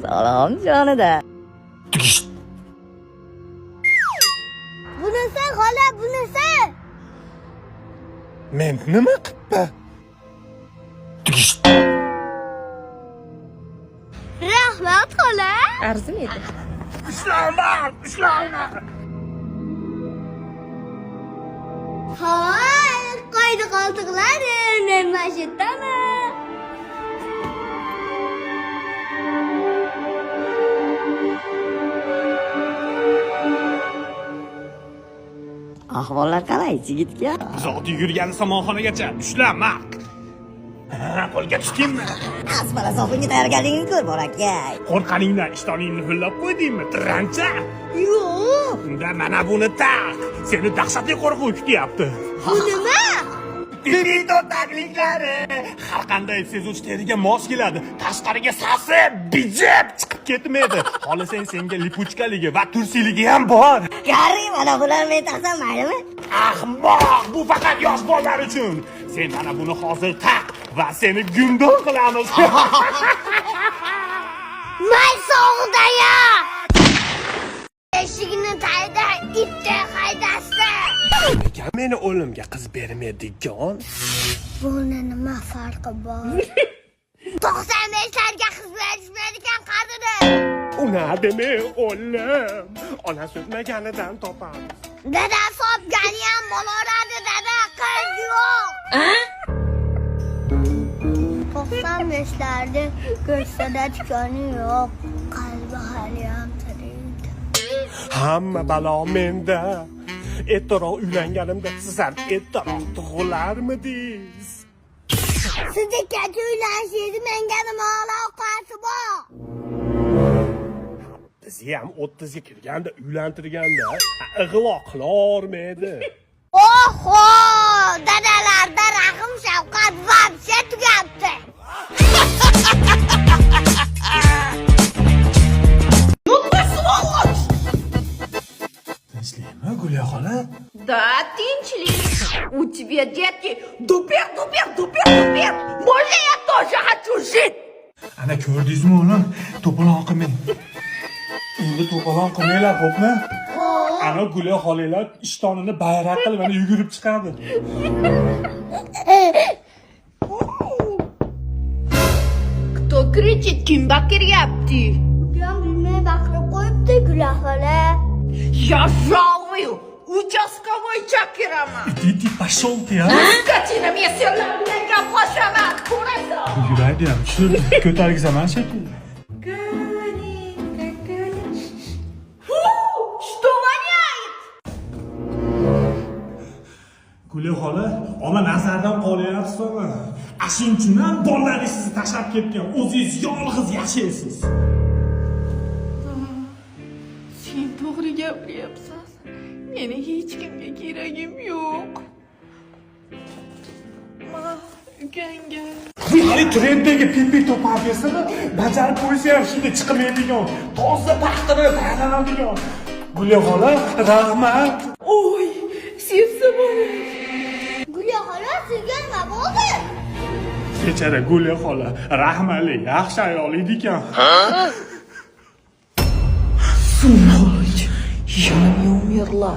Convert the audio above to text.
Salom jonida. Bunisi xola, bunisi. Men nima qilibman? Rahmat xola. Arzimaydi. Ishlayman. Hoy, qayda qoldiqlarim, men masjiddaman. Ahvollar qalay, yigitga? Zodi yurgan somonxonagacha ushlanma. Qo'lga tushdingmi? Asbala sofinga tayyorgarligingni ko'r, borakay. Qo'rqaningdan ishtoningni ho'llab qo'ydingmi? Tirancha. Yo'q. Unda mana buni taq. Seni dahshatli qo'rquv kutyapti. Bu nima? Pipito takliklari. Har qanday sezuvchi teriga mos keladi. Tashqariga sasib, bijib chiqib ketmaydi. Xohlasang senga lipuchkaligi va tursiligi ham bor. Gari, mana bular men taqsam maylimi? Ahmoq, bu faqat yosh bolalar uchun. Sen mana buni hozir taq va seni gumdon qilamiz. May sovuqdaya. Eshigini tayda itda haydasdi. Nega meni o'limga qiz bermaydigan? Buni nima farqi bor? 95larga qiz berishmaydigan qadrini. Una demi o'lim. Ona so'zmaganidan topamiz. Dada sopgani ham bo'ladi, dada qiz yo'q. 95larda ko'rsada tikoni yo'q. Qalbi hali ham tirik. Hamma balo menda. Ertaroq uylanganimda siz ham ertaroq tug'ilarmidingiz? Sizni katta uylanishingiz menga nima aloqasi bor? Bizni ham 30 ga kirganda uylantirganda ig'vo qilarmidi? Oho! Dadalarda rahim shafqat vobshe tugabdi. Tinchlikmi, Gulya xola? Да, tinchlik. У тебя, детки, дупер. Можно я тоже хочу жить? Ana ko'rdingizmi uni? To'polon qilmang. Endi to'polon qilmanglar, xo'pmi? Ana Gulya xolalar ishtonini bayrak qilib mana yugurib chiqadi. Кто кричит, kim bakiryapti? Ukam bilmay baqirib qo'yibdi, Gula xola. Я жалую. Участковой chaqiraman. Иди, пошел ты, а? Скотина, men senlar bilan gaplashaman. Ko'rasan? Yuraydi ham, shu ko'targizaman shekilli. Фу, что воняет? Gulya xola, ona nazardan qolyapsizmi? Shuning uchun ham bolalaringiz sizni tashlab ketgan, o'zingiz yolg'iz yashaysiz. Sen to'g'ri gapiryapsan. Meni hech kimga keragim yo'q. Ukangga. Bu hali trenddagi pipito papiyasini bajarib qo'ysa ham shunday chiqmaydigan, toza paxtani tayyorlanadigan. Gulya xola, rahmat. Oy, sevsam uni. Gula xola sizga nima bo'ldi? Kechara Gulya xola, rahmatli, yaxshi ayol ekan. Сволочь, я не умерла.